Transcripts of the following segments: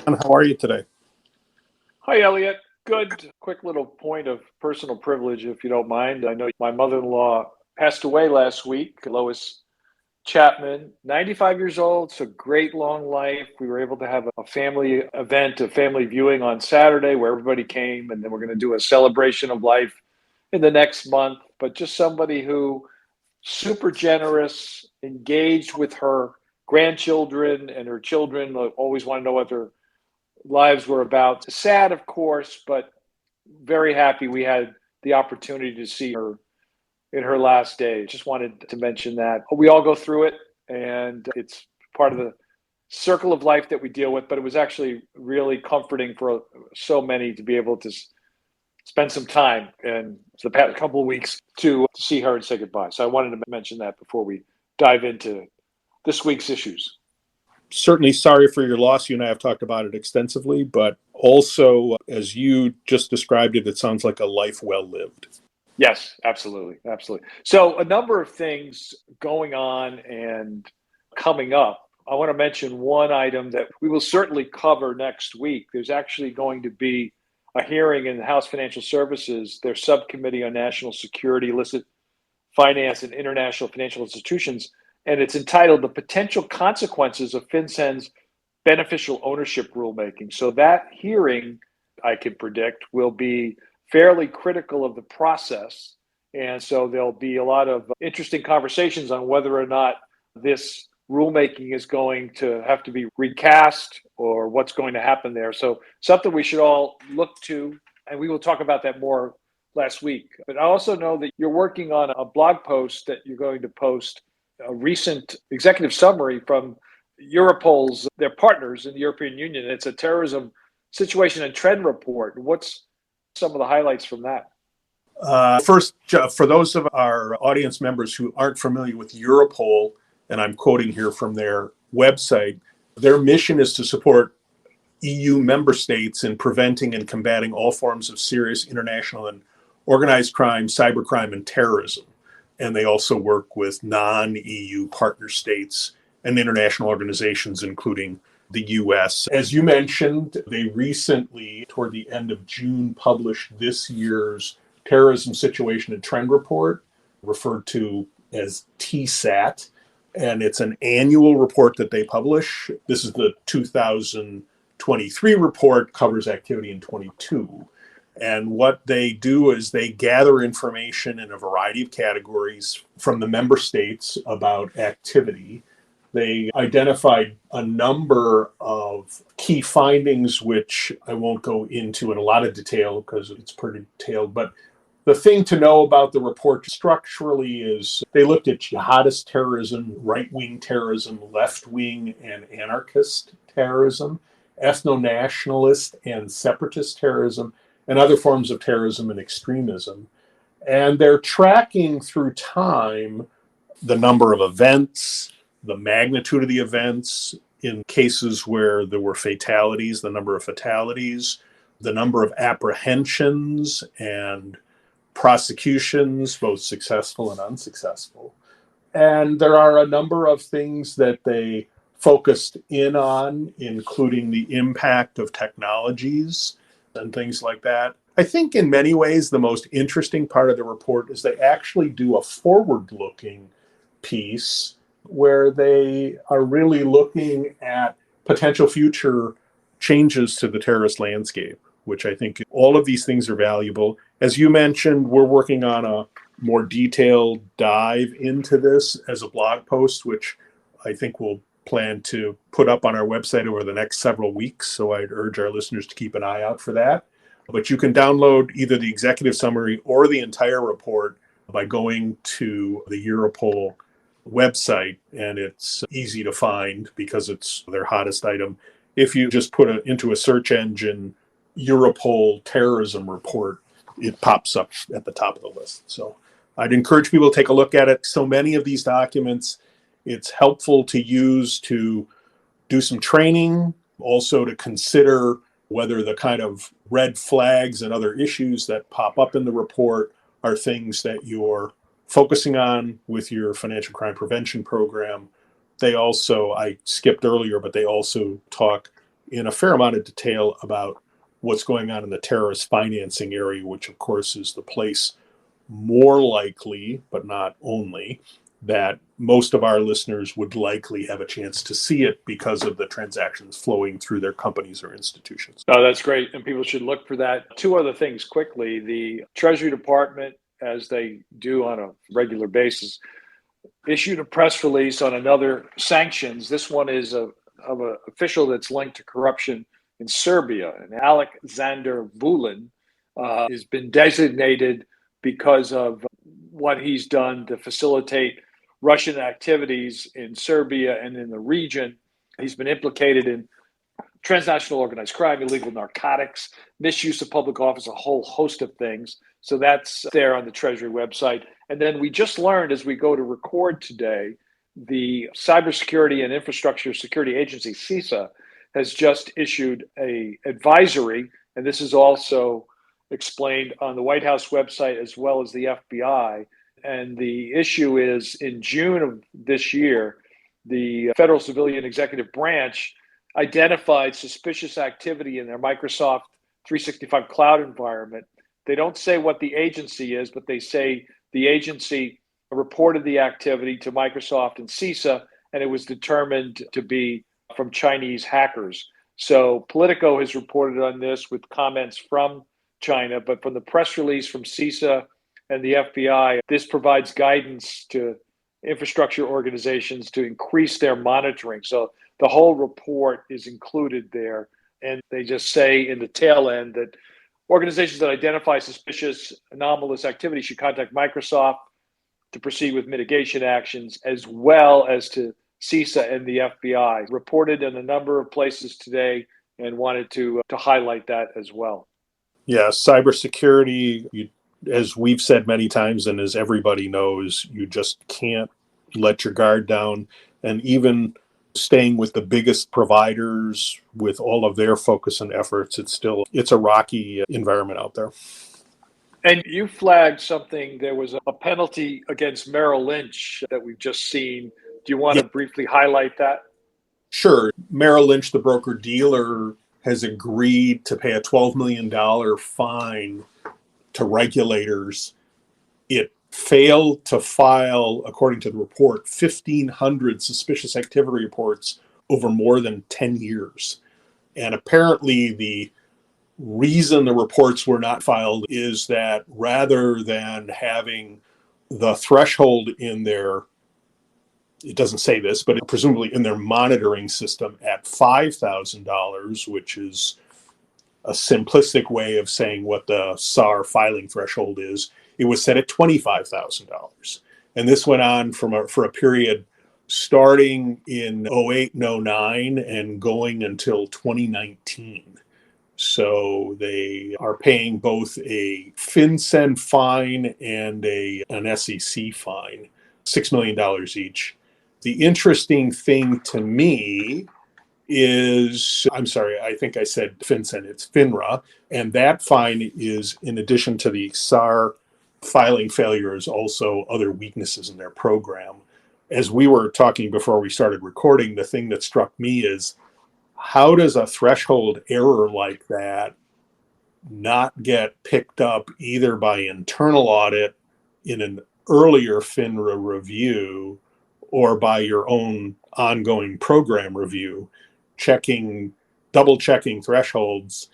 How are you today? Hi, Elliot. Good. Quick little point of personal privilege, if you don't mind. I know my mother-in-law passed away last week, Lois Chapman, 95 years old. It's a great long life. We were able to have a family event, a family viewing on Saturday where everybody came, and then we're going to do a celebration of life in the next month. But just somebody who super generous, engaged with her grandchildren and her children, always want to know what their lives were about. Sad, of course, but very happy we had the opportunity to see her in her last days. Just wanted to mention that. We all go through it, and it's part of the circle of life that we deal with, but it was actually really comforting for so many to be able to spend some time in the past couple of weeks to see her and say goodbye. So I wanted to mention that before we dive into this week's issues. Certainly sorry for your loss. You and I have talked about it extensively, but also, as you just described it, it sounds like a life well lived. Yes, absolutely. Absolutely. So, a number of things going on and coming up. I want to mention one item that we will certainly cover next week. There's actually going to be a hearing in the House Financial Services, their subcommittee on national security, illicit finance, and international financial institutions. And it's entitled The Potential Consequences of FinCEN's Beneficial Ownership Rulemaking. So, that hearing, I can predict, will be fairly critical of the process. And so there'll be a lot of interesting conversations on whether or not this rulemaking is going to have to be recast or what's going to happen there. So something we should all look to, and we will talk about that more last week. But I also know that you're working on a blog post that you're going to post, a recent executive summary from Europol's, their partners in the European Union. It's a terrorism situation and trend report. What's some of the highlights from that? First, for those of our audience members who aren't familiar with Europol, and I'm quoting here from their website, their mission is to support EU member states in preventing and combating all forms of serious international and organized crime, cybercrime, and terrorism. And they also work with non-EU partner states and international organizations, including the US. As you mentioned, they recently, toward the end of June, published this year's Terrorism Situation and Trend Report, referred to as TSAT. And it's an annual report that they publish. This is the 2023 report, covers activity in 22. And what they do is they gather information in a variety of categories from the member states about activity. They identified a number of key findings, which I won't go into in a lot of detail because it's pretty detailed. But the thing to know about the report structurally is they looked at jihadist terrorism, right-wing terrorism, left-wing and anarchist terrorism, ethno-nationalist and separatist terrorism, and other forms of terrorism and extremism. And they're tracking through time the number of events, the magnitude of the events, in cases where there were fatalities, the number of fatalities, the number of apprehensions and prosecutions, both successful and unsuccessful. And there are a number of things that they focused in on, including the impact of technologies and things like that. I think in many ways, the most interesting part of the report is they actually do a forward-looking piece where they are really looking at potential future changes to the terrorist landscape, which I think all of these things are valuable. As you mentioned, we're working on a more detailed dive into this as a blog post, which I think we'll plan to put up on our website over the next several weeks. So I'd urge our listeners to keep an eye out for that. But you can download either the executive summary or the entire report by going to the Europol website, and it's easy to find because it's their hottest item. If you just put into a search engine Europol terrorism report, it pops up at the top of the list. So I'd encourage people to take a look at it. So many of these documents, it's helpful to use to do some training, also to consider whether the kind of red flags and other issues that pop up in the report are things that you're focusing on with your financial crime prevention program. They also, I skipped earlier, but they also talk in a fair amount of detail about what's going on in the terrorist financing area, which of course is the place more likely, but not only, that most of our listeners would likely have a chance to see it because of the transactions flowing through their companies or institutions. Oh, that's great. And people should look for that. Two other things quickly. The Treasury Department, as they do on a regular basis, issued a press release on another sanctions. This one is of an official that's linked to corruption in Serbia. And Alexander Vulin has been designated because of what he's done to facilitate Russian activities in Serbia and in the region. He's been implicated in transnational organized crime, illegal narcotics, misuse of public office, a whole host of things. So that's there on the Treasury website. And then we just learned as we go to record today, the Cybersecurity and Infrastructure Security Agency, CISA, has just issued an advisory, and this is also explained on the White House website as well as the FBI. And the issue is in June of this year, the Federal Civilian Executive Branch identified suspicious activity in their Microsoft 365 cloud environment. They don't say what the agency is, but they say the agency reported the activity to Microsoft and CISA, and it was determined to be from Chinese hackers. So Politico has reported on this with comments from China, but from the press release from CISA and the FBI, this provides guidance to infrastructure organizations to increase their monitoring. So the whole report is included there. And they just say in the tail end that organizations that identify suspicious anomalous activity should contact Microsoft to proceed with mitigation actions, as well as to CISA and the FBI. Reported in a number of places today and wanted to highlight that as well. Yeah, cybersecurity, as we've said many times and as everybody knows, you just can't let your guard down. And even staying with the biggest providers with all of their focus and efforts, it's a rocky environment out there. And you flagged something. There was a penalty against Merrill Lynch that we've just seen. Do you want to briefly highlight that? Sure. Merrill Lynch, the broker-dealer, has agreed to pay a $12 million fine to regulators. It failed to file, according to the report, 1,500 suspicious activity reports over more than 10 years. And apparently the reason the reports were not filed is that rather than having the threshold in their, it doesn't say this, but presumably in their monitoring system at $5,000, which is a simplistic way of saying what the SAR filing threshold is, it was set at $25,000. And this went on for a period starting in 08 and 09 and going until 2019. So they are paying both a FinCEN fine and an SEC fine, $6 million each. The interesting thing to me is, I'm sorry, I think I said FinCEN, it's FINRA, and that fine is in addition to the SAR filing failures, also other weaknesses in their program. As we were talking before we started recording, the thing that struck me is, how does a threshold error like that not get picked up either by internal audit in an earlier FINRA review or by your own ongoing program review? Double checking thresholds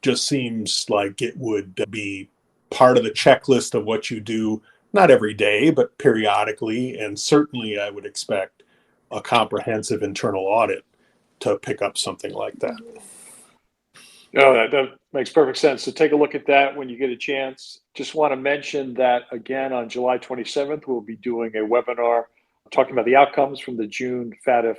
just seems like it would be part of the checklist of what you do, not every day, but periodically. And certainly I would expect a comprehensive internal audit to pick up something like that. No, that makes perfect sense. So take a look at that when you get a chance. Just want to mention that again on July 27th, we'll be doing a webinar talking about the outcomes from the June FATF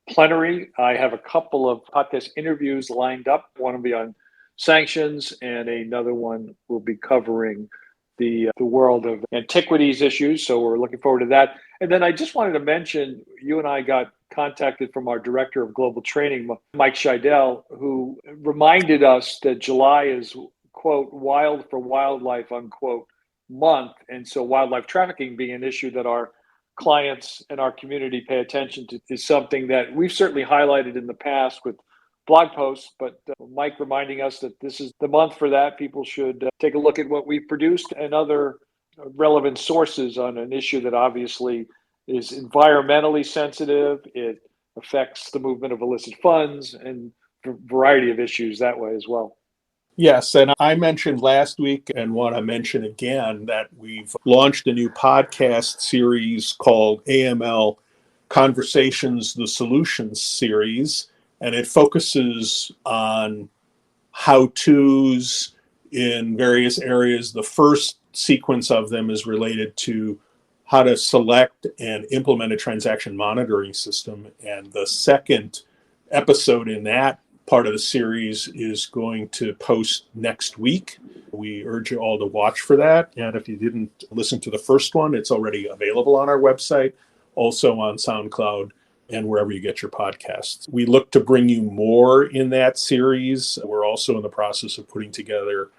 plenary. I have a couple of podcast interviews lined up. One will be on sanctions, and another one will be covering the world of antiquities issues. So we're looking forward to that. And then I just wanted to mention, you and I got contacted from our director of global training, Mike Scheidel, who reminded us that July is, quote, wild for wildlife, unquote, month. And so wildlife trafficking being an issue that our clients and our community pay attention to is something that we've certainly highlighted in the past with blog posts, but Mike reminding us that this is the month for that. People should take a look at what we've produced and other relevant sources on an issue that obviously is environmentally sensitive. It affects the movement of illicit funds and a variety of issues that way as well. Yes, and I mentioned last week and want to mention again that we've launched a new podcast series called AML Conversations, the Solutions series, and it focuses on how-tos in various areas. The first sequence of them is related to how to select and implement a transaction monitoring system, and the second episode in that part of the series is going to post next week. We urge you all to watch for that. And if you didn't listen to the first one, it's already available on our website, also on SoundCloud and wherever you get your podcasts. We look to bring you more in that series. We're also in the process of putting together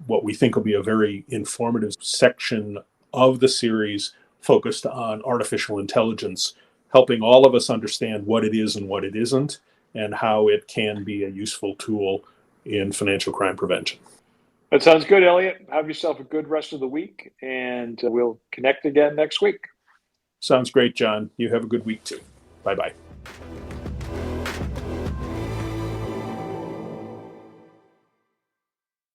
what we think will be a very informative section of the series focused on artificial intelligence, helping all of us understand what it is and what it isn't, and how it can be a useful tool in financial crime prevention. That sounds good, Elliot. Have yourself a good rest of the week, and we'll connect again next week. Sounds great, John. You have a good week too. Bye-bye.